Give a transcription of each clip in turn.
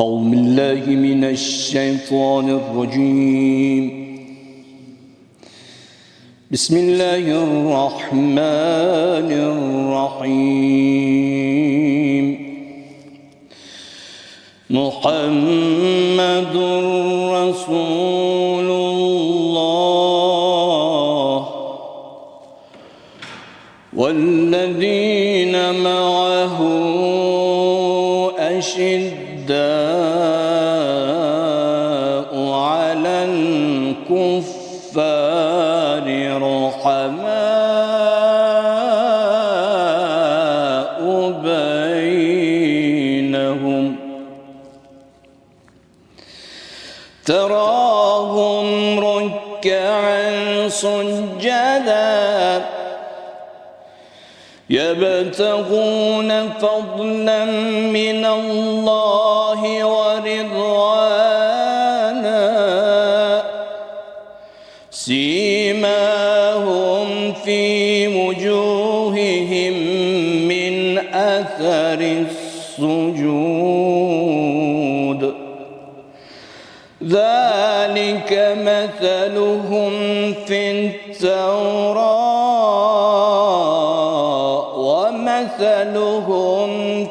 أعوذ بالله من الشيطان الرجيم بسم الله الرحمن الرحيم محمد رسول الله والذين معه أشداء على الكفار رحماء بينهم تراهم ركعا سجدا يبتغون فضلا من الله ورضوانا سيماهم في وجوههم من أثر السجود ذلك مثلهم في التوراة ومثلهم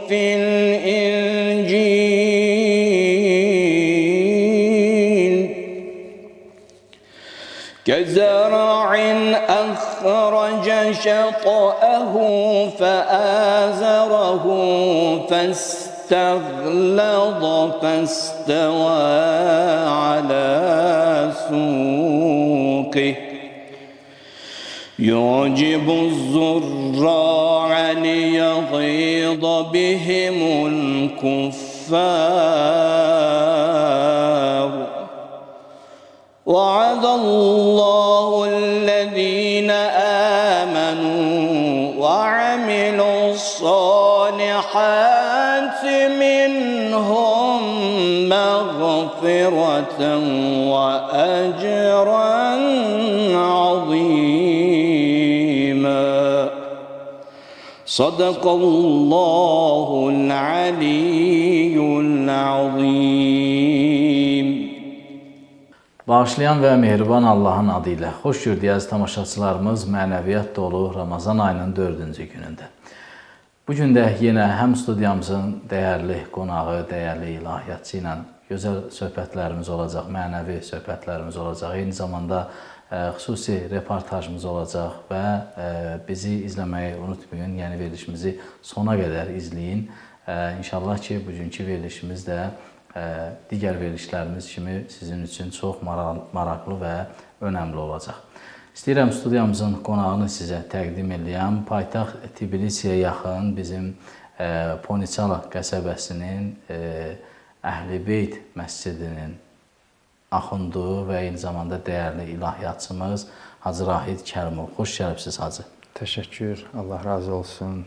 في الإنجيل كزرع أخرج شطأه فآزره فاستغلظ فاستوى على سوقه يعجب الزراع ليغيظ بهم الكفار وعد الله الذين آمنوا وعملوا الصالحات منهم مغفرة وأجرا عظيما صدق الله العلي العظيم. Bağışlayan və mehriban Allahın adı ilə xoş gördük əziz tamaşaçılarımız mənəviyyat dolu Ramazan ayının 4-cü günündə. Bugün də yenə həm studiyamızın dəyərli qonağı, dəyərli ilahiyyatçı ilə gözəl söhbətlərimiz olacaq, mənəvi söhbətlərimiz olacaq. Eyni zamanda xüsusi reportajımız olacaq və bizi izləməyi unutmayın. Yəni verilişimizi sona qədər izləyin. İnşallah ki, bugünkü verilişimiz də digər verilişlərimiz kimi sizin üçün çox maraqlı və önəmli olacaq. İstəyirəm studiyamızın qonağını sizə təqdim edəyəm. Paytaxt Tbilisiyə yaxın bizim Poniçala qəsəbəsinin Əhl-i-Beyt məscidinin axundu və eyni zamanda dəyərli ilahiyyatçımız Hacı Rahid Kərimov. Xoş gəlibsiniz Hacı. Təşəkkür, Allah razı olsun.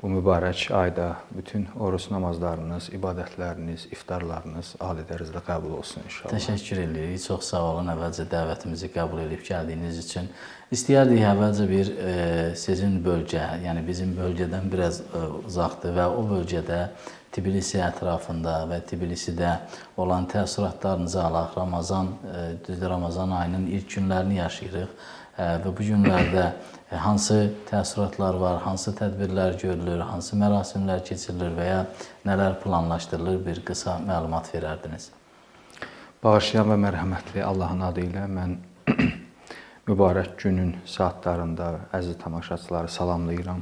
Bu mübarək ayda bütün oruç namazlarınız, ibadətləriniz, iftarlarınız ali dərəcədə qəbul olsun inşallah. Təşəkkür edirik. Çox sağ olun əvvəlcə dəvətimizi qəbul edib gəldiyiniz üçün. İstəyərdik əvvəlcə bir sizin bölgə, yəni bizim bölgədən biraz uzaqdır və o bölgədə Tbilisi ətrafında və Tbilisidə olan təəssüratlarınızı alaq. Ramazan ayının ilk günlərini yaşayırıq və bu günlərdə hansı təəssüratlar var, hansı tədbirlər görülür, hansı mərasimlər keçirilir və ya nələr planlaşdırılır, bir qısa məlumat verərdiniz. Bağışlayan və mərhəmətli Allahın adı ilə mən mübarək günün saatlarında əziz tamaşaçıları salamlayıram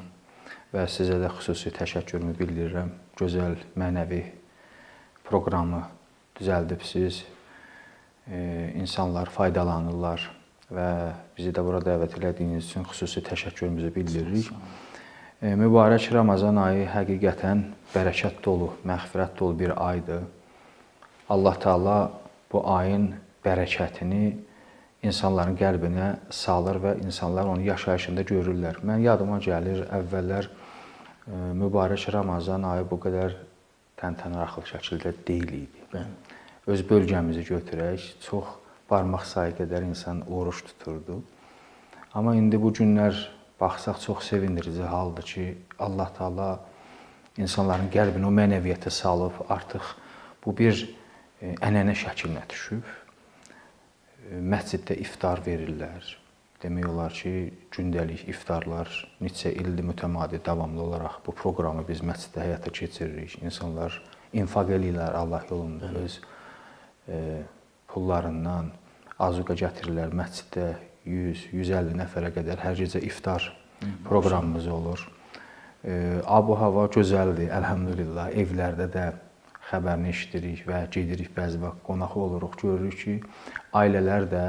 və sizə də xüsusi təşəkkürümü bildirirəm. Gözəl mənəvi proqramı düzəldibsiz, insanlar faydalanırlar və bizi də bura dəvət elədiyiniz üçün xüsusi təşəkkürümüzü bildiririk. Mübarək Ramazan ayı həqiqətən bərəkət dolu, məğfirət dolu bir aydır. Allah Teala bu ayın bərəkətini insanların qəlbinə salır və insanlar onu yaşayışında görürlər. Mən yadıma gəlir, əvvəllər mübarək Ramazan ayı bu qədər təntənəli şəkildə deyil idi. Öz bölgəmizi götürək, çox barmaq sayı qədər insan oruç tuturdu. Amma indi bu günlər baxsaq çox sevindirici haldır ki, Allah Teala insanların qəlbini o mənəviyyətə salıb, artıq Bu bir ənənə şəklinə düşüb. Məsciddə iftar verirlər. Demək olar ki, gündəlik iftarlar neçə ildir mütəmadi davamlı olaraq bu proqramı biz məsciddə həyata keçiririk. İnsanlar infaq eləyirlər Allah yolunda öz pullarından azuqa gətirirlər. Məsciddə 100-150 nəfərə qədər hər gecə iftar proqramımız olur. Abu-hava gözəldir, əlhəmdülillah. Evlərdə də xəbərini eşidirik və gedirik bəzi vaxt qonaq oluruq. Görürük ki, ailələr də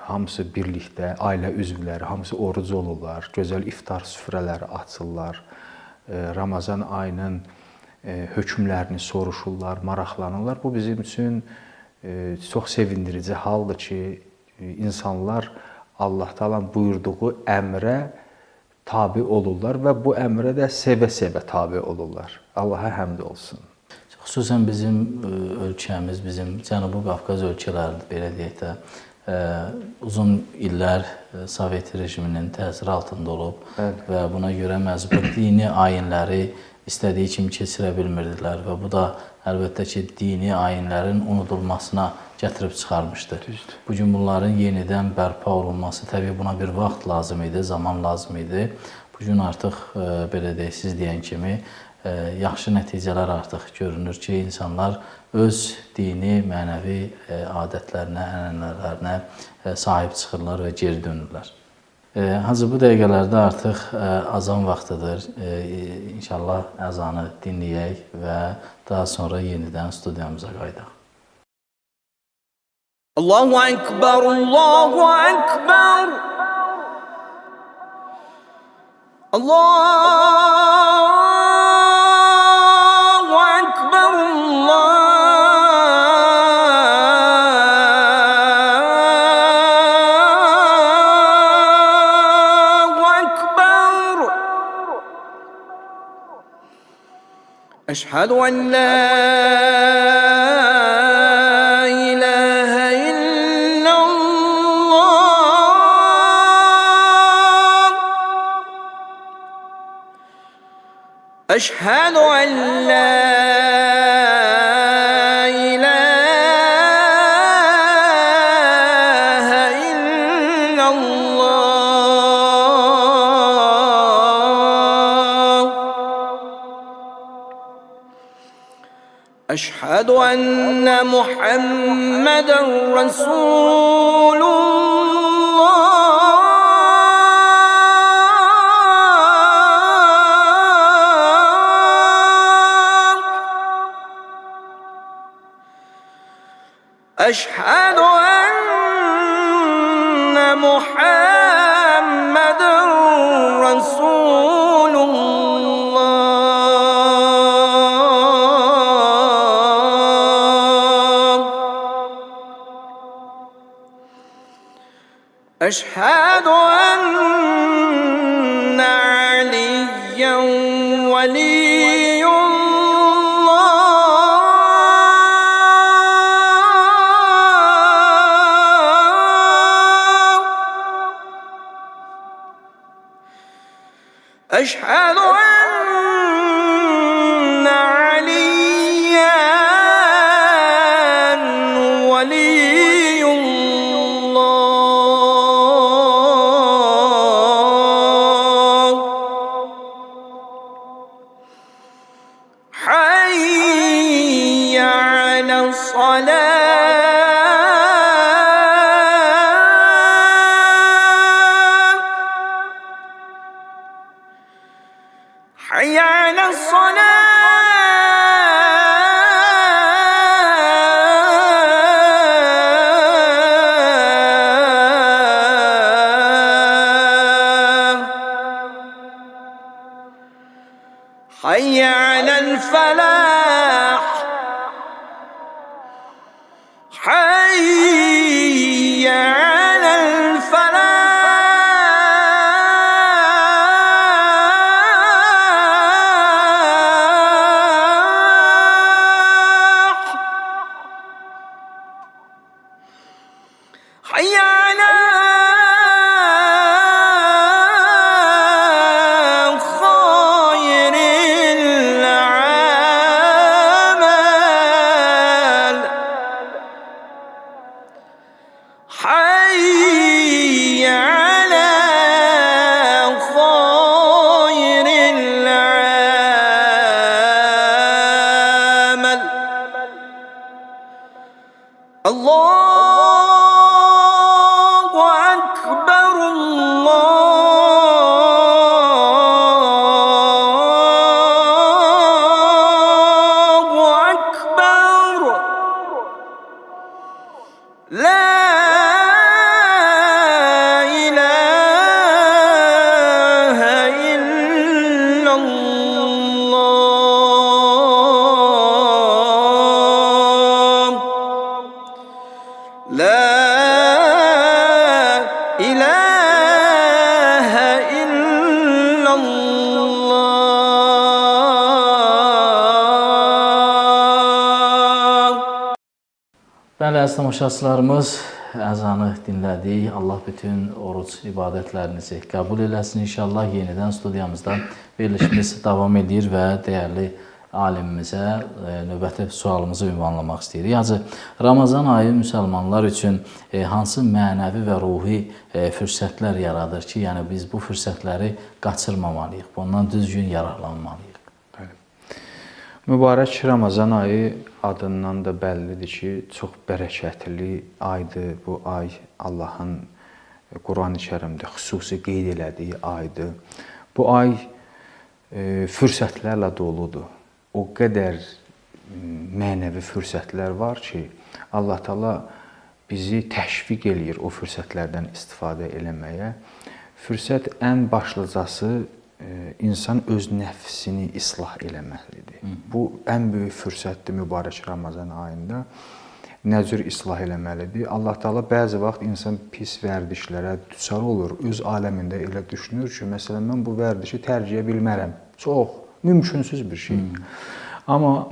hamısı birlikdə, ailə üzvləri, hamısı oruc olurlar. Gözəl iftar süfrələri açırlar. Ramazan ayının hökmlərini soruşurlar, maraqlanırlar. Bu bizim üçün çox sevindirici haldır ki, insanlar Allah Taala'nın buyurduğu əmrə tabe olurlar və bu əmrə də sevə-sevə tabe olurlar. Allaha həmd olsun. Xüsusən bizim ölkəmiz, bizim Cənubi Qafqaz ölkələri belə deyək də uzun illər Sovet rejiminin təsiri altında olub və buna görə məcbur dini ayinləri istədiyi kimi keçirə bilmirdilər və bu da əlbəttə ki, dini ayinlərin unudulmasına gətirib çıxarmışdı. Bugün bunların yenidən bərpa olunması, təbii buna bir vaxt lazım idi, zaman lazım idi. Bugün artıq, belə deyək, siz deyən kimi, yaxşı nəticələr artıq görünür ki, insanlar öz dini, mənəvi adətlərinə, ənənələrinə sahib çıxırlar və geri dönürlər. Hazır bu dəqiqələrdə artıq azan vaxtıdır. İnşallah əzanı dinləyək və daha sonra yenidən studiyamıza qayıdaq. Allahu Ekber, Allahu Ekber. Allahu Ekber, Allahu Ekber. Eşhedü en la أشهد أن لا إله إلا الله أشهد أن محمدًا رسول أشهد أن محمدًا رسول الله أشهد أن عليًّا ولي أشهد أن عليًّا ولي الله حي على الصلاة حي على الصلاة حي على الفلاح حي على الفلاح حي على خير العمل illallah. La ilahe illallah. Bəli, əziz tamaşaçılarımız, əzanı dinlədik. Allah bütün oruc ibadətlərinizi qəbul eləsin. İnşallah yenidən studiyamızda verilişimiz davam edir və dəyərli alimimizə növbəti sualımızı ünvanlamaq istəyirik. Hacı, Ramazan ayı müsəlmanlar üçün hansı mənəvi və ruhi fürsətlər yaradır ki, yəni biz bu fürsətləri qaçırmamalıyıq, bundan düzgün yararlanmalıyıq. Mübarək Ramazan ayı adından da bəllidir ki, çox bərəkətli aydır. Bu ay Allahın Quran-ı Kərimdə xüsusi qeyd elədiyi aydır. Bu ay fürsətlərlə doludur. O qədər mənəvi fürsətlər var ki, Allah Taala bizi təşviq eləyir o fürsətlərdən istifadə eləməyə. Fürsət ən başlıcası insan öz nəfsini islah eləməlidir. Bu ən böyük fürsətdir mübarək Ramazan ayında. Nə cür islah eləməlidir? Allah Taala bəzi vaxt insan pis vərdişlərə düçar olur. Öz aləmində elə düşünür ki, məsələn mən bu vərdişi tərk edə bilmərəm. Çox mümkünsüz bir şeydir. Amma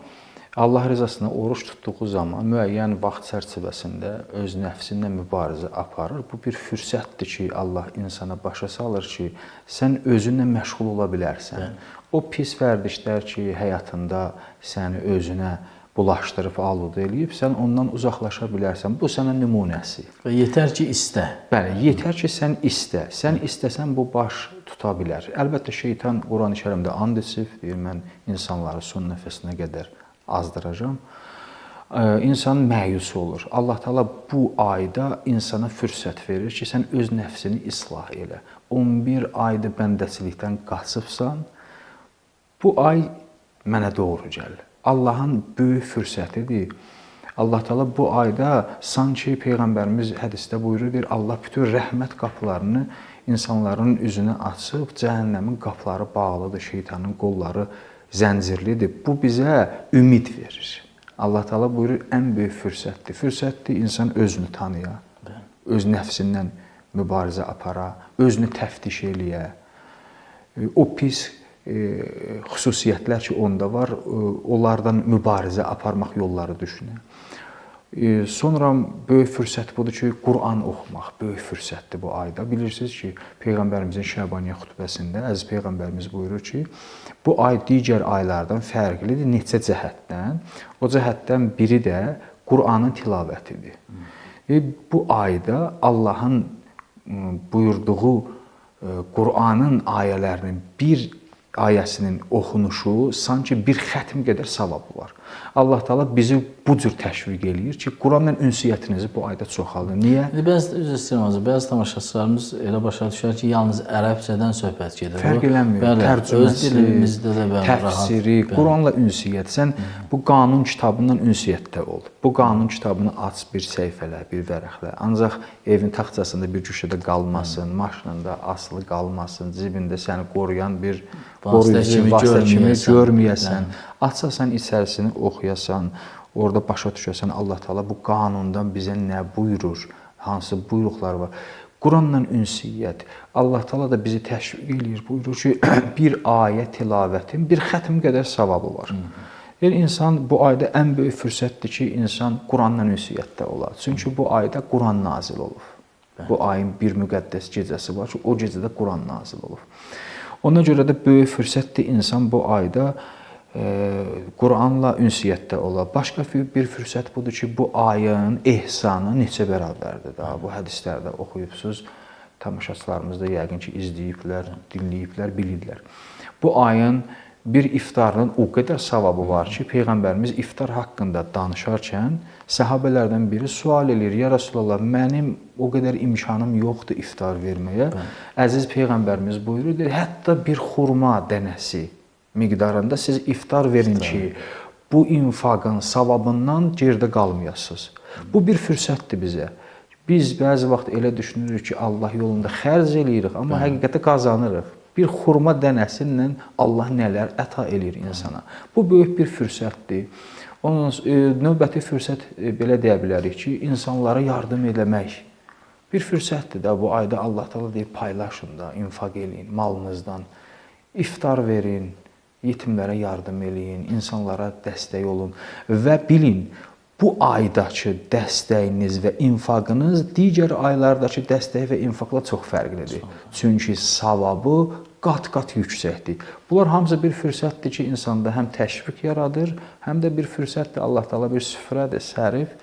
Allah rızasına oruç tutduğu zaman müəyyən vaxt çərçivəsində öz nəfsinlə mübarizə aparır. Bu bir fürsətdir ki, Allah insana başa salır ki, sən özünlə məşğul ola bilərsən. O pis vərdişlər ki, həyatında səni özünə bulaşdırıb, aludə eləyib, sən ondan uzaqlaşa bilərsən. Bu sənə nümunəsi. Və yetər ki, istə. Bəli, yetər ki, sən istə. Sən istəsən bu baş tuta bilər. Əlbəttə, şeytan Quran-ı Kərimdə and içib, deyir, mən insanları son nəfəsinə qədər azdıracam. İnsan məyus olur. Allah Taala bu ayda insana fürsət verir ki, sən öz nəfsini islah elə. 11 ayda bəndəçilikdən qaçıbsan, bu ay mənə doğru gəlir. Allahın böyük fürsətidir. Allah Taala bu ayda sanki Peyğəmbərimiz hədisdə buyurur, deyir, Allah bütün rəhmət qapılarını insanların üzünə açıb, cəhənnəmin qapıları bağlıdır, şeytanın qolları zəncirlidir. Bu bizə ümid verir. Allah Taala buyurur, ən böyük fürsətdir. Fürsətdir insan özünü tanıya, öz nəfsindən mübarizə apara, özünü təftiş eləyə. O pis xüsusiyyətlər ki, onda var, onlardan mübarizə aparmaq yolları düşünə. Sonra böyük fürsət budur ki, Quran oxumaq böyük fürsətdir bu ayda. Bilirsiniz ki, Peyğəmbərimizin Şəbaniyyə xutbəsində əziz Peyğəmbərimiz buyurur ki, bu ay digər aylardan fərqlidir neçə cəhətdən. O cəhətdən biri də Quranın tilavətidir. Bu ayda Allahın buyurduğu Quranın ayələrinin bir ayəsinin oxunuşu sanki bir xətm qədər savabı var. Allah Taala bizi bu cür təşviq eləyir ki, Quranla ünsiyyətinizi bu ayda çoxaldın. Niyə? Bəzi tamaşaçılarımız elə başa düşər ki, yalnız ərəbcədən söhbət gedir. Fərq eləmir. Tərcüməsi, təfsiri, Quranla ünsiyyət. Sən bu qanun kitabından ünsiyyətdə ol. Bu qanun kitabını aç bir səhifələ, bir vərəqlə. Ancaq evin taxtasında bir köşədə qalmasın, maşınında asılı qalmasın, cibində səni qoruyan bir vasitə kimi görməyəsən. Açasan içərisini oxuyasan, orada başa düşəsən Allah Taala bu qanundan bizə nə buyurur, hansı buyruqlar var. Quranla ünsiyyət. Allah Taala da bizi təşviq eləyir, buyurur ki, bir ayə tilavətin bir xətm qədər savabı var. İnsan bu ayda ən böyük fürsətdir ki, insan Quranla ünsiyyətdə olar. Çünki bu ayda Quran nazil olub. Bu ayın bir müqəddəs gecəsi var ki, o gecədə Quran nazil olub. Ona görə də böyük fürsətdir insan bu ayda Quranla ünsiyyətdə ola. Başqa bir fürsət budur ki, bu ayın ehsanı neçə bərabərdir. Bu hədislərdə oxuyubsuz, tamaşaçılarımız da yəqin ki, izləyiblər, dinləyiblər, bilirlər. Bu ayın bir iftarının o qədər savabı var ki, Peyğəmbərimiz iftar haqqında danışarkən səhabələrdən biri sual edir, ya Rasulallah, mənim o qədər imkanım yoxdur iftar verməyə. Əziz Peyğəmbərimiz buyurur, hətta bir xurma dənəsi miqdarında siz iftar verin ki, bu infaqın savabından geridə qalmayasınız. Bu bir fürsətdir bizə. Biz bəzi vaxt elə düşünürük ki, Allah yolunda xərc eləyirik, amma həqiqətə qazanırıq. Bir xurma dənəsindən Allah nələr əta eləyir insana. Bu böyük bir fürsətdir. Onun növbəti fürsət belə deyə bilərik ki, insanlara yardım etmək. Bir fürsətdir də bu ayda Allah Taala deyir paylaşın da, infaq eləyin malınızdan. İftar verin, yetimlərə yardım eləyin, insanlara dəstək olun və bilin bu aydakı dəstəyiniz və infaqınız digər aylardakı dəstək və infaqla çox fərqlidir. Çünki savabı qat-qat yüksəkdir. Bunlar hamısı bir fürsətdir ki, insanda həm təşviq yaradır, həm də bir fürsətdir. Allah Taala bir süfrədir, sərif.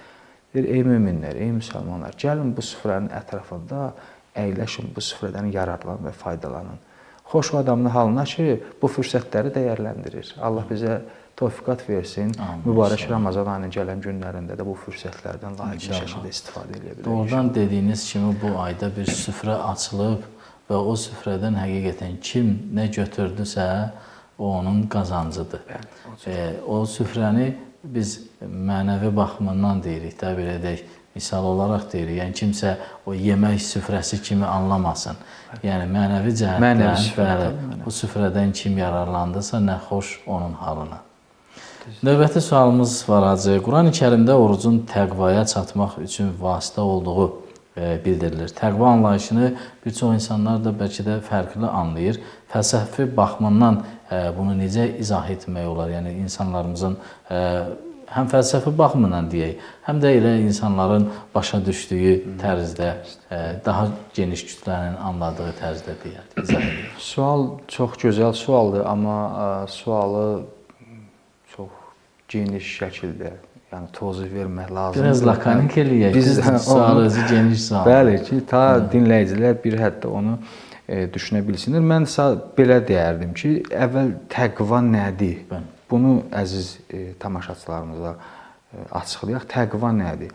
Deyir, ey möminlər, ey müsəlmanlar, gəlin bu süfrənin ətrafında əyləşin, bu süfrədən yararlanın və faydalanın. Xoş adamın halına ki, bu fürsətləri dəyərləndirir. Allah bizə tövfiqat versin. Mübarək Ramazan ayının gələn günlərində də bu fürsətlərdən layiqli şəkildə istifadə edə bilərik. Doğrudan dediyiniz kimi bu ayda bir süfrə açılıb və o süfrədən həqiqətən kim nə götürdüsə, o onun qazancıdır. O süfrəni biz mənəvi baxımından deyirik də, belə deyək, misal olaraq deyirik. Yəni kimsə o yemək süfrəsi kimi anlamasın. Yəni mənəvi cəhətdən bu süfrədən kim yararlandısa, nə xoş onun halına. Növbəti sualımız var Hacı. Quran-ı Kərimdə orucun təqvaya çatmaq üçün vasitə olduğu bildirilir. Təqva anlayışını bir çox insanlar da bəlkə də fərqli anlayır. Fəlsəfi baxımından bunu necə izah etmək olar? Yəni insanlarımızın həm fəlsəfi baxımından deyək, həm də elə insanların başa düşdüyü tərzdə, daha geniş kütlənin anladığı tərzdə deyək, izah edir. Sual çox gözəl sualdır, amma sualı çox geniş şəkildə, yəni tozı vermək lazımdır. Biraz lakanik eləyək. Biz sual özü geniş sual. Bəli ki, ta dinləyicilər bir həddə onu düşünə bilsinlər. Mən belə deyərdim ki, əvvəl təqva nədir? Bunu əziz tamaşaçılarımıza açıqlayaq. Təqva nədir?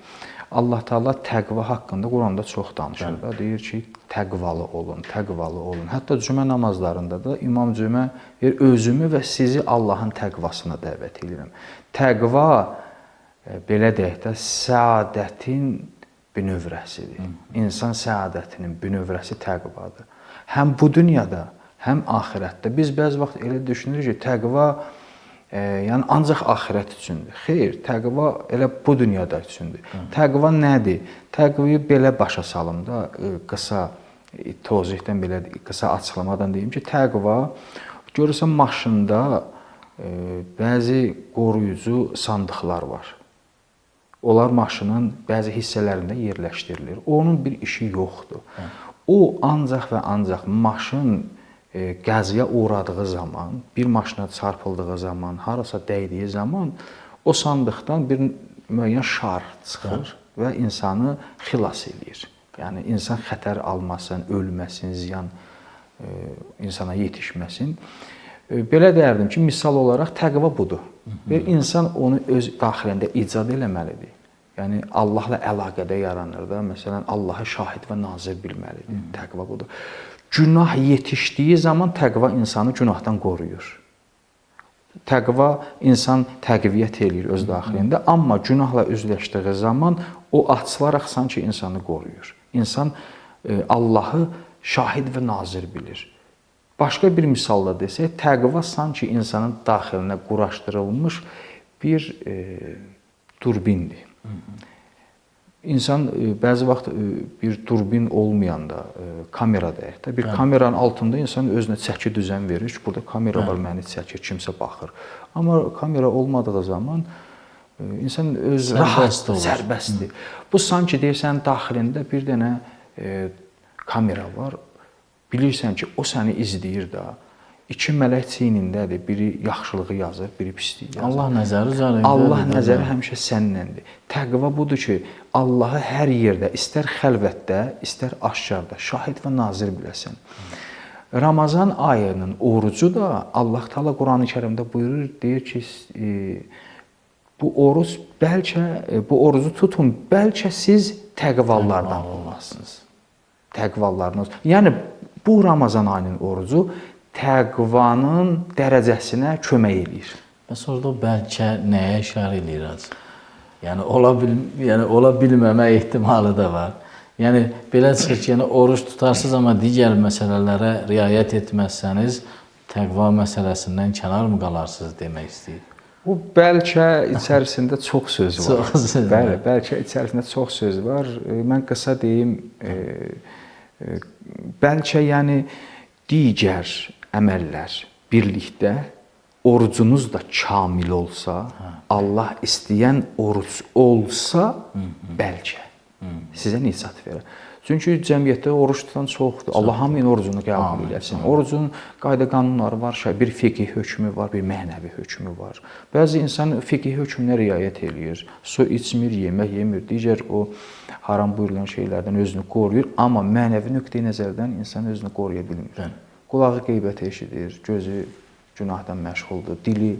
Allah Taala təqva haqqında Quranda çox danışır da. Deyir ki, təqvalı olun, təqvalı olun. Hətta cümə namazlarında da İmam Cümə deyir, özümü və sizi Allahın təqvasına dəvət edirəm. Təqva belə deyək də, səadətin bünövrəsidir. İnsan səadətinin bünövrəsi təqvadır. Həm bu dünyada, həm axirətdə. Biz bəzi vaxt elə düşünürük ki, təqva yəni ancaq axirət üçündür. Xeyr, təqva elə bu dünyada üçündür. Təqva nədir? Təqvayı belə başa salım da, qısa tozihdən belə qısa açıqlamadan deyim ki, təqva görürsən maşında bəzi qoruyucu sandıqlar var. Onlar maşının bəzi hissələrində yerləşdirilir. Onun bir işi yoxdur. O ancaq və ancaq maşın qəzaya uğradığı zaman, bir maşına çarpıldığı zaman, harasa dəydiyi zaman o sandıqdan bir müəyyən şar çıxır və insanı xilas edir. Yəni insan xətər almasın, ölməsin, ziyan insana yetişməsin. Belə deyərdim ki, misal olaraq təqva budur. Bir insan onu öz daxilində icad eləməlidir. Yəni Allahla əlaqədə yaranır da, məsələn, Allahı şahid və nazir bilməlidir. Təqva budur. Günah yetişdiyi zaman təqva insanı günahdan qoruyur. Təqva insan təqviyyət eləyir öz daxilində, amma günahla üzləşdiyi zaman o açılaraq sanki insanı qoruyur. İnsan Allahı şahid və nazir bilir. Başqa bir misalla desək, təqva sanki insanın daxilinə quraşdırılmış bir durbindir. İnsan bəzi vaxt bir durbin olmayanda, kamera deyək də, bir kameranın altında insan özünə çəki düzən verir ki, burada kamera var, məni çəkir, kimsə baxır. Amma kamera olmadığı zaman insan öz rahat, sərbəstdir. Bu sanki deyirsən, daxilində bir dənə kamera var, bilirsən ki, o səni izləyir da. İki mələk çiynindədir, biri yaxşılığı yazır, biri pisliyi yazır. Allah nəzəri üzərində. Allah nəzəri həmişə səninlədir. Təqva budur ki, Allahı hər yerdə, istər xəlvətdə, istər aşkarda, şahid və nazir biləsən. Ramazan ayının orucu da Allah Taala Qurani Kərimdə buyurur, deyir ki, bu oruc bu orucu tutun, bəlkə siz təqvalardan olmazsınız. Təqvalarınız. Yəni bu Ramazan ayının orucu təqvanın dərəcəsinə kömək eləyir. Bəs orada bəlkə nəyə işarə eləyir? Yəni ola bilməmə ehtimalı da var. Yəni belə çıxır ki, yəni oruç tutarsınız, amma digər məsələlərə riayət etməzsəniz, təqva məsələsindən kənar mı qalarsınız demək istəyir. Bu bəlkə içərisində çox söz var. Çox söz var. Bəli, bəlkə içərisində çox söz var. Mən qısa deyim, bəlkə yəni digər əməllər birlikdə orucunuz da kamil olsa, Allah istəyən oruc olsa, bəlkə sizə nicat verər. Çünki cəmiyyətdə oruç tutan çoxdur. Allah hamının orucunu qəbul etsin. Orucun qayda-qanunları var, bir fiqhi hökmü var, bir mənəvi hökmü var. Bəzi insan fiqhi hökmünə riayət eləyir. Su içmir, yemək yemir, digər o haram buyurulan şeylərdən özünü qoruyur, amma mənəvi nöqteyi-nəzərdən insan özünü qoruya bilmir. Qulağı qeybət eşidir, gözü günahdan məşğuldur, dili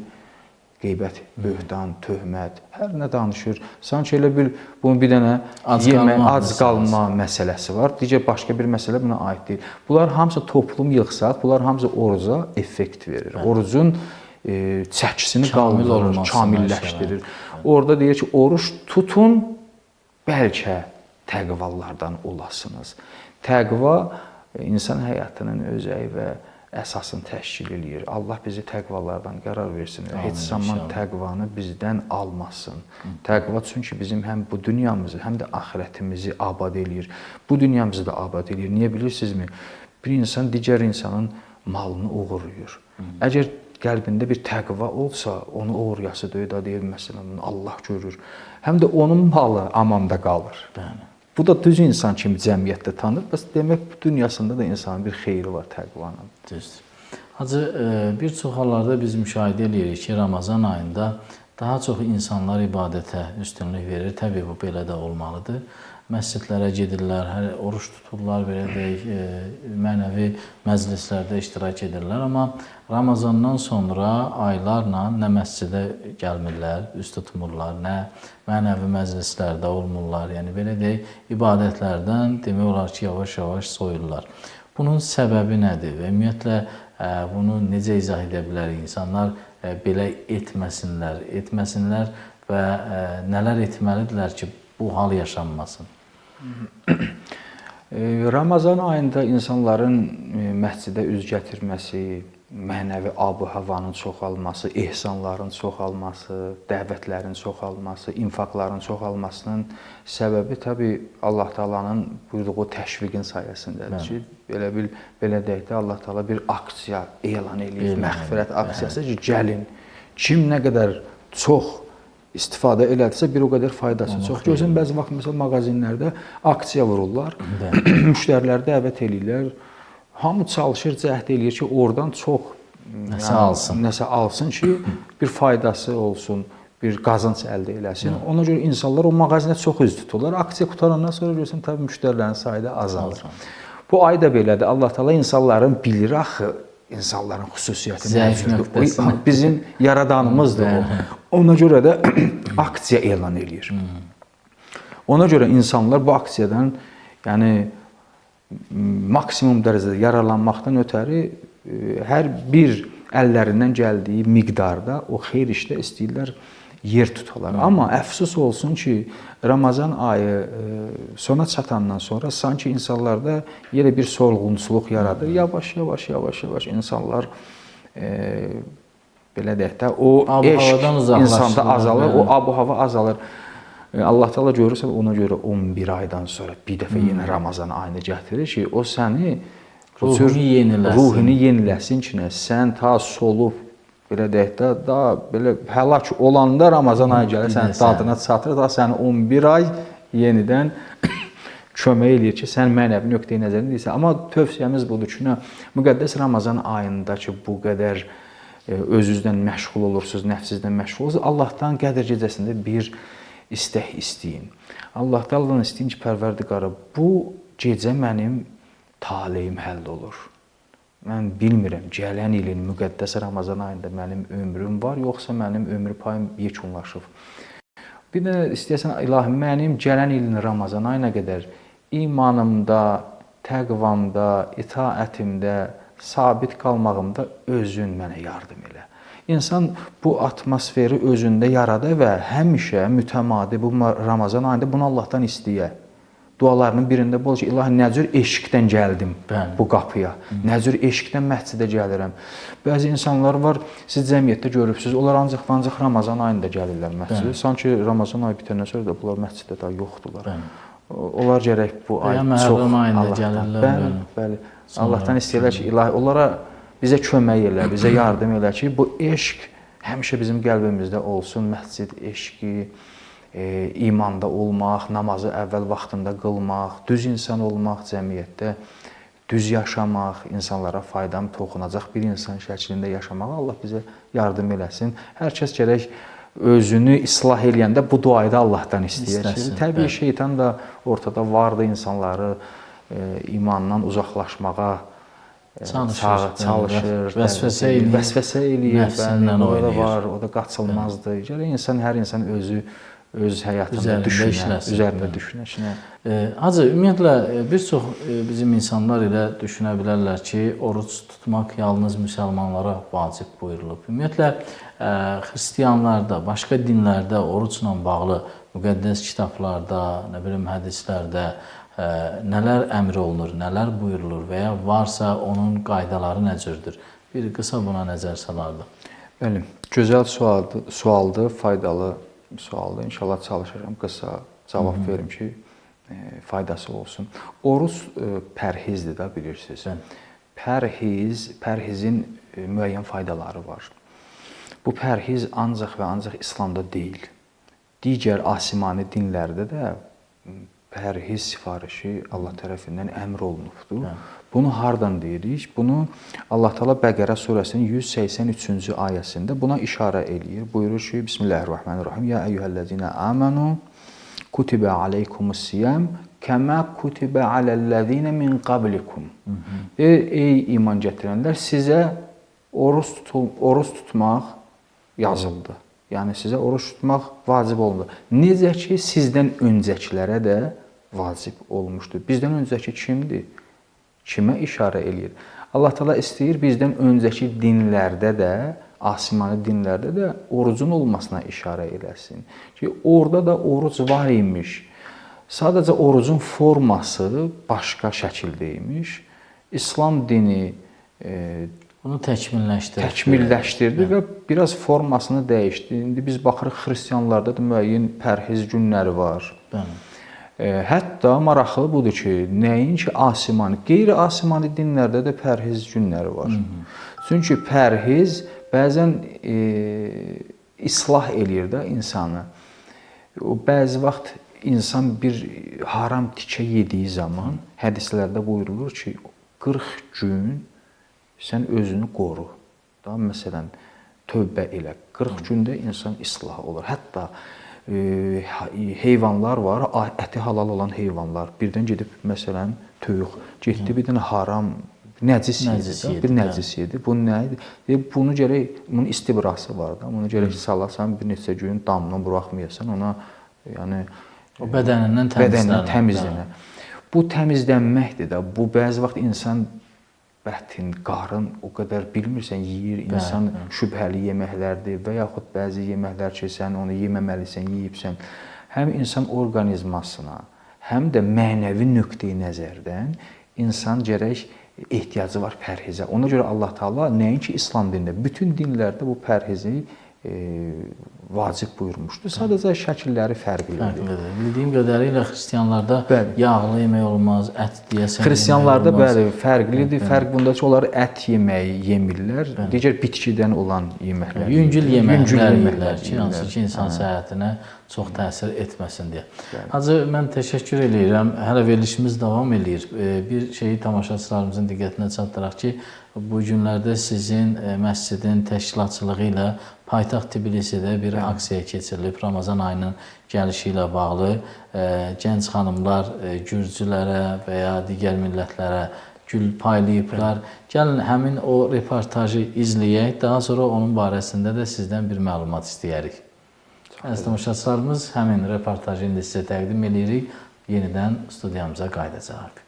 qeybət, böhtan, töhmət, hər nə danışır. Sanki elə bil bunun bir dənə ac qalma məsələsi var. Digər başqa bir məsələ buna aid deyil. Bunlar hamısı toplum yığsaq, bunlar hamısı oruca effekt verir. Orucun çəkisini qaldırır, kamilləşdirir. Orada deyir ki, oruç tutun, bəlkə təqvalardan olasınız. Təqva insan həyatının özəyi və əsasını təşkil eləyir. Allah bizi təqvalardan qərar versin və heç zaman təqvanı bizdən almasın. Təqva çünki bizim həm bu dünyamızı, həm də axirətimizi abad eləyir. Bu dünyamızı da abad eləyir. Niyə bilirsinizmi? Bir insan digər insanın malını uğurlayır. Əgər qəlbində bir təqva olsa, onu uğurlayası deyil, deyir məsələn, Allah görür. Həm də onun malı amanda qalır. Bu da düz insan kimi cəmiyyətdə tanır. Bəs demək, bu dünyasında da insanın bir xeyri var təqvanın. Düzdür. Hacı, bir çox hallarda biz müşahidə edirik ki, Ramazan ayında daha çox insanlar ibadətə üstünlük verir. Təbii bu belə də olmalıdır. Məscidlərə gedirlər, oruç tuturlar, belə deyək, mənəvi məclislərdə iştirak edirlər. Amma Ramazandan sonra aylarla nə məscidə gəlmirlər, üst tutmurlar, nə mənəvi məclislərdə olmurlar. Yəni belə deyək, ibadətlərdən demək olar ki, yavaş-yavaş soyurlar. Bunun səbəbi nədir və ümumiyyətlə bunu necə izah edə bilər insanlar belə etməsinlər və nələr etməlidirlər ki, bu hal yaşanmasın? Ramazan ayında insanların məscidə üz gətirməsi, mənəvi ab-havanın çoxalması, ehsanların çoxalması, dəvətlərin çoxalması, infaqların çoxalmasının səbəbi təbii Allah Taala'nın buyurduğu təşviqin sayəsindədir ki, belə deyək də Allah Taala bir aksiya elan eləyir, məğfirət aksiyası ki, gəlin. Kim nə qədər çox istifadə elədirsə, bir o qədər faydası çox. Görürsən, bəzi vaxt məsələn mağazinlərdə aksiya vururlar, müştərilər dəvət eləyirlər. Hamı çalışır, cəhd eləyir ki, oradan çox nəsə alsın ki, bir faydası olsun, bir qazanc əldə eləsin. Ona görə insanlar o mağazinə çox üz tuturlar. Aksiya qutarandan sonra görürsən, təbii müştərilərin sayı da azalır. Bu ay da belədir. Allah Taala insanların bilir axı, insanların xüsusiyyətini. Bizim yaradanımızdır o. Ona görə də aksiya elan eləyir. Ona görə insanlar bu aksiyadan maksimum dərəcədə yararlanmaqdan ötəri hər bir əllərindən gəldiyi miqdarda o xeyir işdə istəyirlər yer tutalar. Amma əfsus olsun ki, Ramazan ayı sona çatandan sonra sanki insanlarda yenə bir solğunçuluq yaradır. Yavaş-yavaş insanlar belə deyək də, o eşq insanda azalır, o ab-hava azalır. Allah Taala görürsə, ona görə 11 aydan sonra bir dəfə yenə Ramazan ayını gətirir ki, o səni ruhunu yeniləsin ki, sən ta solub, belə deyək də, daha belə həlak olanda Ramazan ayı gəlir, sənin dadına çatır, da səni 11 ay yenidən kömək eləyir ki, sən mənəvi nöqteyi nəzərində deyirsən. Amma tövsiyəmiz budur ki, müqəddəs Ramazan ayında ki, bu qədər özünüzdən məşğul olursunuz, nəfsinizdən məşğul olursunuz, Allahdan Qədr gecəsində bir istək istəyin. Allah Taala'dan istəyin ki, Pərverdigarı, bu gecə mənim taleyim həll olur. Mən bilmirəm, gələn ilin müqəddəs Ramazan ayında mənim ömrüm var, yoxsa mənim ömrü payım yekunlaşıb. Bir də istəyəsən, ilahi, mənim gələn ilin Ramazan ayına qədər imanımda, təqvamda, itaətimdə, sabit qalmağımda özün mənə yardım elə. İnsan bu atmosferi özündə yaradır və həmişə mütəmadi bu Ramazan ayında bunu Allahdan istəyə. dualarının birində bu olur ki, İlahi, nə cür eşqdən gəldim Bəli. bu qapıya, nə cür eşqdən məscidə gəlirəm. Bəzi insanlar var, siz cəmiyyətdə görübsünüz, onlar ancaq Ramazan ayında gəlirlər məscidə. Sanki Ramazan ayı bitəndən sonra da bunlar məsciddə daha yoxdurlar. Onlar gərək bu ay çox ayında gəlirlər. Bəli. Allahdan istəyirlər ki, İlahi, onlara bizə kömək elə, bizə yardım elə ki, bu eşq həmişə bizim qəlbimizdə olsun, məscid eşqi, imanda olmaq, namazı əvvəl vaxtında qılmaq, düz insan olmaq cəmiyyətdə, düz yaşamaq, insanlara faydam toxunacaq bir insan şəklində yaşamağa Allah bizə yardım eləsin. Hər kəs gərək özünü islah eləyəndə bu duayı da Allahdan istəyir. Təbii şeytan da ortada vardı, insanları imandan uzaqlaşmağa çalışır, vəsvəsə eləyir, nəfsindən oynayır. O da qaçılmazdır. Gərək hər insan öz həyatında üzərində düşünəsinə. Hacı, ümumiyyətlə bir çox bizim insanlar elə düşünə bilərlər ki, oruç tutmaq yalnız müsəlmanlara vacib buyurulub. Ümumiyyətlə xristianlarda, başqa dinlərdə oruçla bağlı müqəddəs kitablarda, nə bilim hədislərdə nələr əmr olunur, nələr buyurulur və ya varsa onun qaydaları nə cürdür? Bir qısa buna nəzər salardıq. Bəli, gözəl sualdır, faydalı sualdır. İnşallah çalışacağam qısa cavab verim ki, faydası olsun. Oruç pərhizdir da, bilirsiniz. Pərhizin müəyyən faydaları var. Bu pərhiz ancaq və ancaq İslamda deyil. Digər asimani dinlərdə də pərhiz sifarişi Allah tərəfindən əmr olunubdur. Bunu hardan deyirik? Bunu Allah Teala Bəqərə surəsinin 183-cü ayəsində buna işarə eləyir. Buyurur ki, Bismillahirrahmanirrahim. Ya eyyuhellezine amanu kutibe aleykumus-siyam kema kutibe alellezine min qablikum. Ey iman gətirənlər, sizə oruç tutmaq yazıldı. Yəni sizə oruç tutmaq vacib olundu. Necə ki sizdən öncəkilərə də vacib olmuşdur. Bizdən öncəki kimdir? Kimə işarə eləyir? Allah Teala istəyir bizdən öncəki dinlərdə də, asimani dinlərdə də orucun olmasına işarə eləsin. Ki orada da oruc var imiş. Sadəcə orucun forması başqa şəkildə imiş. İslam dini bunu təkmilləşdirdi və biraz formasını dəyişdi. İndi biz baxırıq xristianlarda da müəyyən pərhiz günləri var. Hətta maraqlı budur ki, nəinki asimani, qeyri-asimani dinlərdə də pərhiz günləri var. Çünki pərhiz bəzən islah eləyir də insanı. Bəzi vaxt insan bir haram tikə yediyi zaman hədislərdə buyurulur ki, 40 gün sən özünü qoru. Məsələn, tövbə elə. 40 gündə insan islah olur. Hətta heyvanlar var, əti halal olan heyvanlar. Birdən gedib, məsələn, toyuq getdi, bir dənə haram, nəcis yedi. Bu nə idi? Bunu gərək, bunun istibrası var da. Bunu gərək salasan, bir neçə gün damdan buraxmayasan, ona yəni o bədənindən təmizlənər. Bu təmizlənməkdir də. Bu bəzi vaxt insan bətin, qarın o qədər bilmirsən, yeyir, insan şübhəli yeməklərdir və yaxud bəzi yeməklər ki, sən onu yeməməlisən, yeyibsən. Həm insan orqanizmasına, həm də mənəvi nöqteyi nəzərdən insan gərək ehtiyacı var pərhizə. Ona görə Allah Teala nəinki İslam dinində, bütün dinlərdə bu pərhizi vacib buyurmuşdur. Sadəcə şəkilləri fərqlidir. Bildiyim qədərilə xristianlarda yağlı yemək olmaz, ət deyəsən. Xristianlarda bəli, fərqlidir. Fərq bundadır ki, onlar ət yeməyi yemirlər. Digər bitkidən olan yeməklər. Yüngül yeməklər yeyirlər ki, hansı ki, insan səhhətinə çox təsir etməsin deyə. Hacı, mən təşəkkür edirəm. Hələ verilişimiz davam edir. Bir şeyi tamaşaçılarımızın diqqətinə çatdıraq ki, bu günlərdə sizin məscidin təşkilatçılığı ilə paytaxt Tbilisidə bir aksiya keçirilib. Ramazan ayının gəlişi ilə bağlı gənc xanımlar gürcülərə və ya digər millətlərə gül paylayıblar. Gəlin həmin o reportajı izləyək. Daha sonra onun barəsində də sizdən bir məlumat istəyərik. Əziz tamaşaçılarımız, həmin reportajı indi sizə təqdim edirik. Yenidən studiyamıza qayıdacağıq.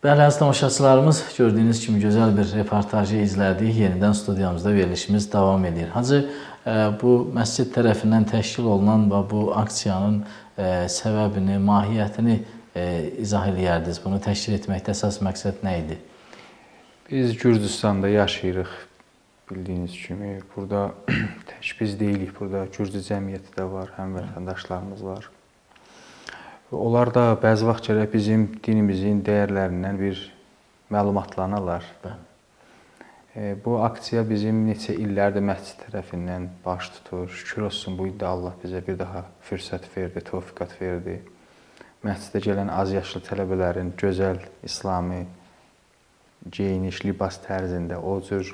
Bəli, əziz tamaşaçılarımız, gördüyünüz kimi gözəl bir reportajı izlədik. Yenidən studiyamızda verilişimiz davam edir. Hacı, bu məscid tərəfindən təşkil olunan və bu aksiyanın səbəbini, mahiyyətini izah eləyərdiniz. Bunu təşkil etməkdə əsas məqsəd nə idi? Biz Gürcüstanda yaşayırıq, bildiyiniz kimi. Burada tək biz deyilik, burada Gürcü cəmiyyəti də var, həm vətəndaşlarımız var. Onlar da bəzi vaxt gərək bizim dinimizin dəyərlərindən bir məlumatlanırlar. Bu aksiya bizim neçə illərdir məscid tərəfindən baş tutur. Şükür olsun, bu ildə Allah bizə bir daha fürsət verdi, tövfiqat verdi. Məscidə gələn azyaşlı tələbələrin gözəl İslami geyiniş, libas tərzində o cür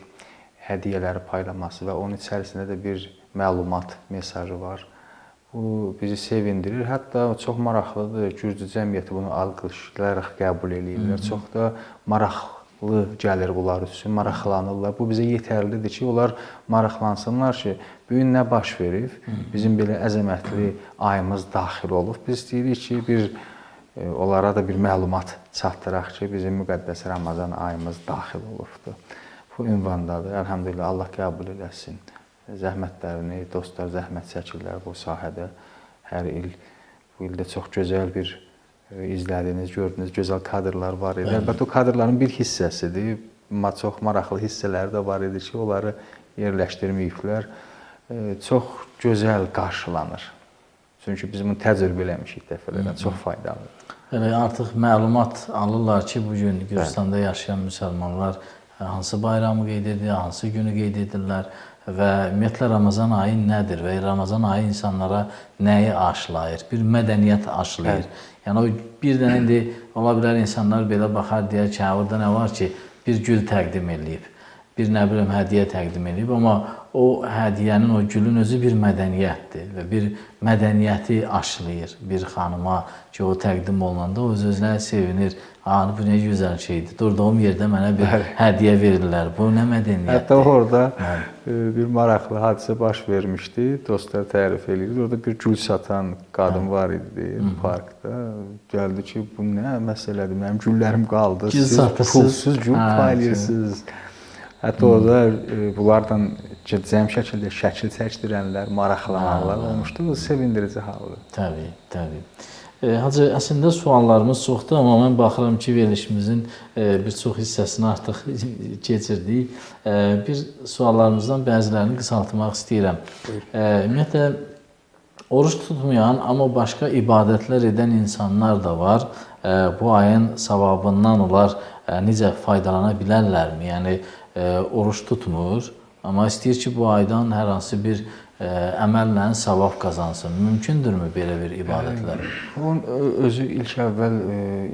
hədiyyələri paylaması və onun içərisində də bir məlumat mesajı var. Bu bizi sevindirir. Hətta çox maraqlıdır. Gürcü cəmiyyəti bunu alqışlayaraq qəbul edirlər. Çox da maraqlı gəlir bunlar üçün, maraqlanırlar. Bu bizə yetərlidir ki, onlar maraqlansınlar ki, bu gün nə baş verib? Bizim belə əzəmətli ayımız daxil olub. Biz istəyirik ki, onlara da bir məlumat çatdıraq ki, bizim müqəddəs Ramazan ayımız daxil olubdur. Bu ünvandadır. Əlhəmdülillah, Allah qəbul eləsin. Zəhmətlərini, dostlar zəhmət çəkirlər bu sahədə. Hər il, bu ildə çox gözəl bir izlədiyiniz, gördüyünüz gözəl kadrlar var idi. Əlbəttə, o kadrların bir hissəsidir. Çox maraqlı hissələri də var idi ki, onları yerləşdirməyiblər. Çox gözəl qarşılanır. Çünki biz bunu təcrübə eləmişik dəfələrlə, çox faydalıdır. Artıq məlumat alırlar ki, bugün Gürcüstanda yaşayan müsəlmanlar hansı bayramı qeyd edir, hansı günü qeyd edirlər və ümumiyyətlə Ramazan ayı nədir və Ramazan ayı insanlara nəyi aşılayır, bir mədəniyyət aşılayır. Yəni, o bir dənə indi ola bilər insanlar belə baxar, deyər ki, orada nə var ki, bir gül təqdim edilib, bir nə bilim hədiyyə təqdim edilib, amma o hədiyyənin, o gülün özü bir mədəniyyətdir və bir mədəniyyəti aşılayır bir xanıma ki, o təqdim olunanda o öz-özünə sevinir. Bu nə gözəl şeydir. Durduğum yerdə mənə bir hədiyyə verirlər. Bu nə mədəniyyətdir? Hətta orada bir maraqlı hadisə baş vermişdi. Dostlar tərif edir. Orada bir gül satan qadın var idi parkda. Gəldi ki, bu nə məsələdir? Mənim güllərim qaldı. Siz pulsuz gül paylayırsınız. Hətta orada bunlardan cəm şəkildə şəkil çəkdirənlər, maraqlananlar olmuşdu. O sevindirici haldır. Təbii, təbii. Hacı, əslində suallarımız çoxdur, amma mən baxıram ki, verilişimizin bir çox hissəsini artıq keçirdik. Bir suallarımızdan bəzilərini qısaltmaq istəyirəm. Ümumiyyətlə, oruç tutmayan, amma başqa ibadətlər edən insanlar da var. Bu ayın savabından onlar necə faydalana bilərlərmi? Yəni, oruç tutmur, amma istəyir ki, bu aydan hər hansı bir əməllə savab qazansın. Mümkündürmü belə bir ibadətlər? Onun özü ilk əvvəl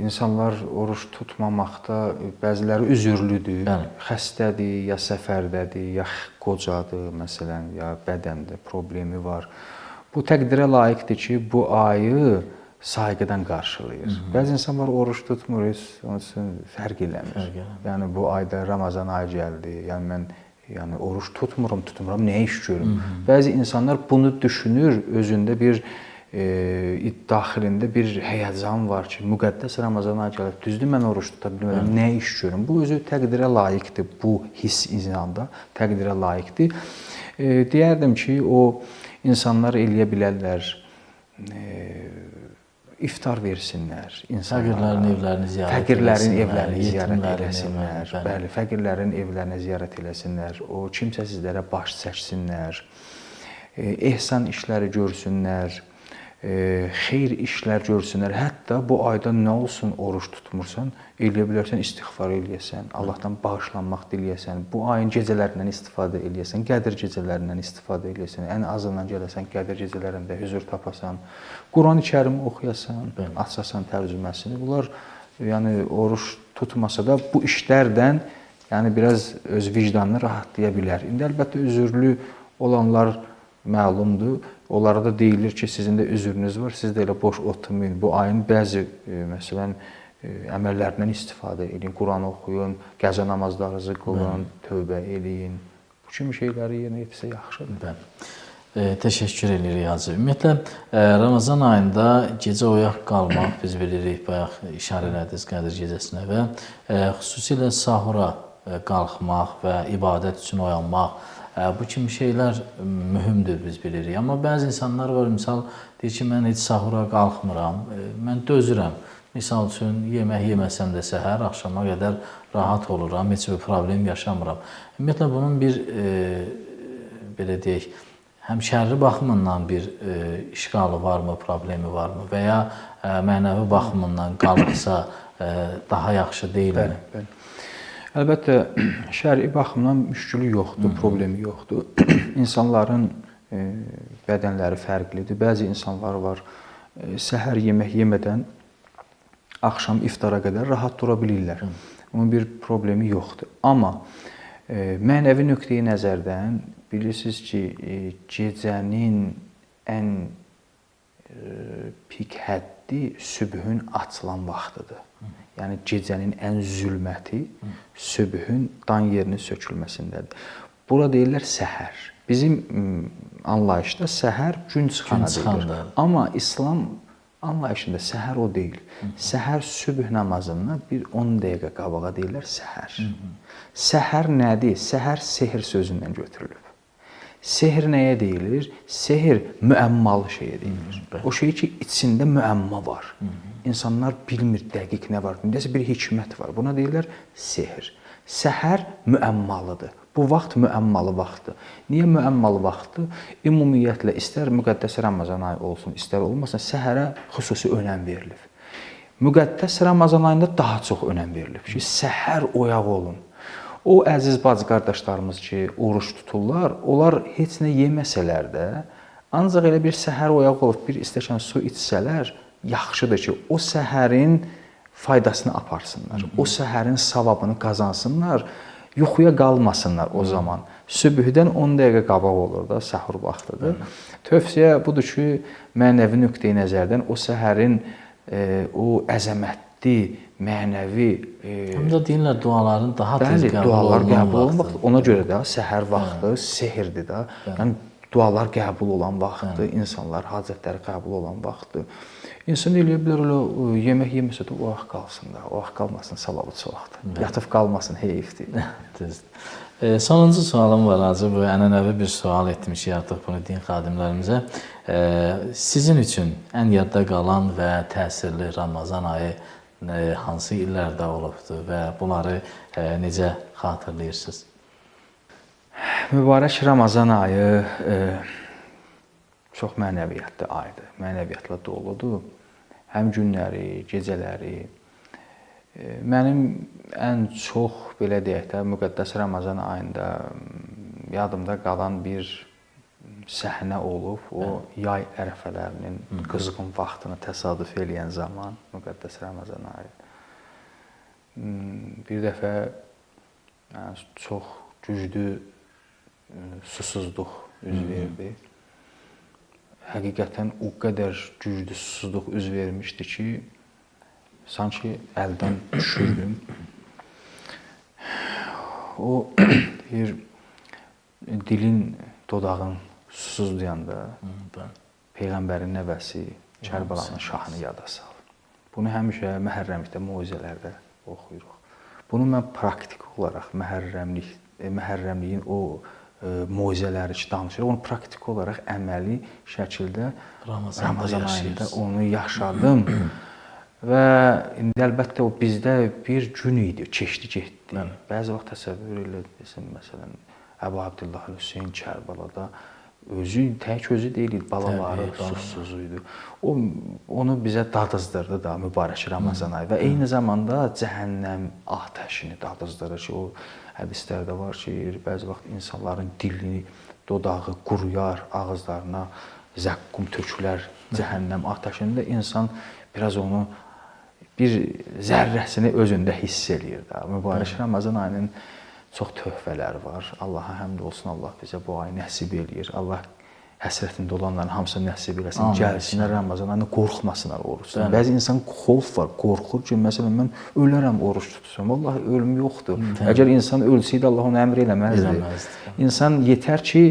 insanlar oruç tutmamaqda bəziləri üzürlüdür, xəstədir, ya səfərdədir, ya qocadır, məsələn, ya bədəndə problemi var. Bu təqdirə layiqdir ki, bu ayı sayğıdan qarşılayır. Bəzi insanlar oruç tutmur, onun üçün fərq eləmir. Yəni, bu ayda Ramazan ayı gəldi, yəni oruç tutmuram, nə iş görüm. Bəzi insanlar bunu düşünür, özündə bir daxilində bir həyəcan var ki, müqəddəs Ramazan ayı gəlib, düzdür mən oruç tuta bilmirəm, nə iş görüm. Bu özü təqdirə layiqdir, bu hiss insanda təqdirə layiqdir. Deyərdim ki, o insanlar eləyə bilərlər, iftar versinlər, fəqirlərin evlərini ziyarət eləsinlər. Bəli, fəqirlərin evlərini ziyarət eləsinlər. O kimsəsizlərə baş çəksinlər. Ehsan işləri görsünlər. Xeyir işlər görsünlər. Hətta bu ayda nə olsun oruç tutmursan, eləyə bilərsən istiğfar eləyəsən, Allahdan bağışlanmaq diləyəsən, bu ayın gecələrindən istifadə eləyəsən, Qədir gecələrindən istifadə eləyəsən, ən azından gələsən Qədir gecələrində hüzur tapasan, Quran-ı Kərimi oxuyasan, açasan tərcüməsini. Bunlar yəni oruç tutmasa da bu işlərdən yəni biraz öz vicdanını rahatlaya bilər. İndi əlbəttə üzürlü olanlar məlumdur. Onlara da deyilir ki, sizin də üzrünüz var, siz də elə boş oturmayın. Bu ayın bəzi, məsələn, əməllərindən istifadə edin, Quran oxuyun, qəza namazlarınızı qılın, tövbə eləyin. Bu kimi şeyləri yerinə yetirsə yaxşıdır. Təşəkkür edirik Hacı. Ümumiyyətlə, Ramazan ayında gecə oyaq qalmaq, biz bilirik, bayaq işarə elədiniz Qədir gecəsinə və xüsusilə sahura qalxmaq və ibadət üçün oyanmaq, bu kimi şeylər mühümdür, biz bilirik. Amma bəzi insanlar var, misal, deyir ki, mən heç sahura qalxmıram, mən dözürəm. Misal üçün, yemək yeməsəm də səhər, axşama qədər rahat oluram, heç bir problem yaşamıram. Ümumiyyətlə, bunun bir, belə deyək, həm şərri baxımından bir işğalı varmı, problemi varmı və ya mənəvi baxımından qalırsa daha yaxşı deyilmi? Bəli. Əlbəttə, şəri baxımdan müşkülü yoxdur, problemi yoxdur. İnsanların bədənləri fərqlidir. Bəzi insanlar var, səhər yemək yemədən axşam iftara qədər rahat dura bilirlər. Onun bir problemi yoxdur. Amma mənəvi nöqteyi nəzərdən bilirsiniz ki, gecənin ən pik həddi sübhün açılan vaxtıdır. Yəni gecənin ən zülməti sübhün dan yerinin sökülməsindədir. Bura deyirlər səhər. Bizim anlayışda səhər gün çıxana deyilir. Amma İslam anlayışında səhər o deyil. Səhər sübh namazından bir 10 dəqiqə qabağa deyirlər səhər. Səhər nədir? Səhər sehr sözündən götürülüb. Sehr nəyə deyilir? Sehr müəmmalı şeyə deyilir. O şey ki, içində müəmma var. İnsanlar bilmir dəqiq nə var. Nəsə bir hikmət var. Buna deyirlər sehr. Səhər müəmmalıdır. Bu vaxt müəmmalı vaxtdır. Niyə müəmmalı vaxtdır? Ümumiyyətlə, istər müqəddəs Ramazan ayı olsun, istər olmasın, səhərə xüsusi önəm verilib. Müqəddəs Ramazan ayında daha çox önəm verilib ki, səhər oyaq olun. O əziz bacı qardaşlarımız ki, oruç tuturlar, onlar heç nə yeməsələr də, ancaq elə bir səhər oyaq olub, bir stəkan su içsələr, yaxşıdır ki, o səhərin faydasını aparsınlar, o səhərin savabını qazansınlar, yuxuya qalmasınlar o zaman. Sübhdən 10 dəqiqə qabaq olur da, səhur vaxtıdır. Tövsiyə budur ki, mənəvi nöqteyi nəzərdən o səhərin o əzəmətli, mənəvi... Həm də deyirlər, duaların daha tez qəbul olan vaxtı. Ona görə də səhər vaxtı sehirdir da. Yəni, dualar qəbul olan vaxtı, insanlar hacətləri qəbul olan vaxtı. İnsan eləyə bilər, yemək yeməsə də o vaxt qalsın da, o vaxt qalmasın, savabı çoxdur. Yatıb qalmasın, heyifdir. Sonuncu sualım var, Hacı, bu ənənəvi bir sual etmişik artıq bunu din xadimlərimizə. Sizin üçün ən yadda qalan və təsirli Ramazan ayı hansı illərdə olubdur və bunları necə xatırlayırsınız? Mübarək Ramazan ayı çox mənəviyyatlı aydır, mənəviyyatla doludur. Həm günləri, gecələri. Mənim ən çox, belə deyək də, müqəddəs Ramazan ayında yadımda qalan bir səhnə olub. O yay ərəfələrinin qızğın vaxtını təsadüf eləyən zaman, müqəddəs Ramazan ayı. Bir dəfə çox güclü susuzluq üz verdi. Həqiqətən o qədər güclü susuzluq üz vermişdi ki, sanki əldən düşürdüm. O deyir, dilin, dodağın susuzlayanda Peyğəmbərin nəvəsi Kərbəlanın şahını yada sal. Bunu həmişə məhərrəmlikdə, moizələrdə oxuyuruq. Bunu mən praktik olaraq məhərrəmliyin o moizələri ki, danışırıq. Onu praktik olaraq əməli şəkildə Ramazan ayında onu yaşadım. Və indi əlbəttə o bizdə bir gün idi, keçdi, getdi. Bəzi vaxt təsəvvür elə desin, məsələn, Əbu Abdullah Hüseyn Kərbəlada tək özü deyil, balaları susuz idi. Onu bizə dadızdırdı da mübarək Ramazan ayı və eyni zamanda cəhənnəm atəşini dadızdırır ki, o hədislərdə var ki, bəzi vaxt insanların dilini, dodağı quruyar, ağızlarına zəqqum tökülər cəhənnəm atəşində. İnsan biraz onu, bir zərrəsini özündə hiss eləyir da. Mübarək Ramazan ayının çox töhfələri var. Allaha həmd olsun, Allah bizə bu ayı nəsib eləyir. Allah həsrətində olanların hamısını nəsib eləsin. Gəlsinlər Ramazan ayında, qorxmasınlar oruçdan. Bəzi insan xovf var, qorxur ki, məsələn, mən ölərəm oruç tutursam. Vallahi ölüm yoxdur. Əgər insan ölsəydi, Allah onu əmr eləməzdi. İnsan yetər ki,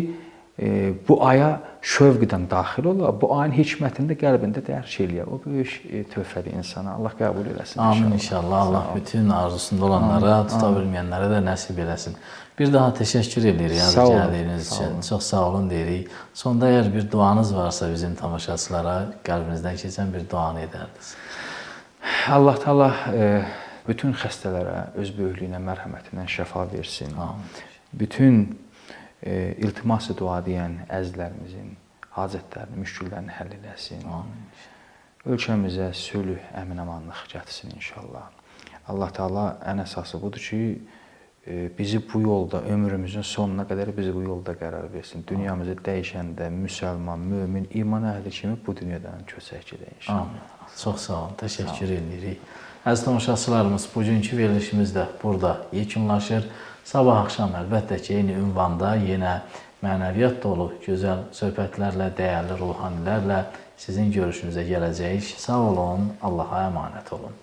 bu aya şövqdən daxil ola, bu ayın hikmətini də qəlbində dərk eləyə. O böyük töhfədir insana. Allah qəbul eləsin. Amin inşallah. Allah bütün arzusunda olanlara, tuta bilməyənlərə də nəsib eləsin. Bir daha təşəkkür edirik gəldiyiniz üçün. Çox sağ olun deyirik. Sonda əgər bir duanız varsa bizim tamaşaçılara qəlbinizdən keçən bir duanı edərdiniz. Allah Taala bütün xəstələrə öz böyüklüyünə, mərhəmətindən şəfa versin. Bütün iltimas-ı dua deyən əzizlərimizin hacətlərini, müşküllərini həll eləsin. Ölkəmizə sülh, əmin-amanlıq gətirsin inşallah. Allah Taala ən əsası budur ki, bizi bu yolda, ömrümüzün sonuna qədər bizi bu yolda qərar versin. Dünyamızı dəyişəndə müsəlman, mömin, iman əhli kimi bu dünyadan köçək gedək inşallah. Amin. Çox sağ olun, təşəkkür edirik. Əziz tamaşaçılarımız, bugünkü verilişimiz də burada yekunlaşır. Sabah axşam əlbəttə ki, eyni ünvanda yenə mənəviyyat dolu gözəl söhbətlərlə, dəyərli ruhanilərlə sizin görüşünüzə gələcəyik. Sağ olun, Allaha əmanət olun.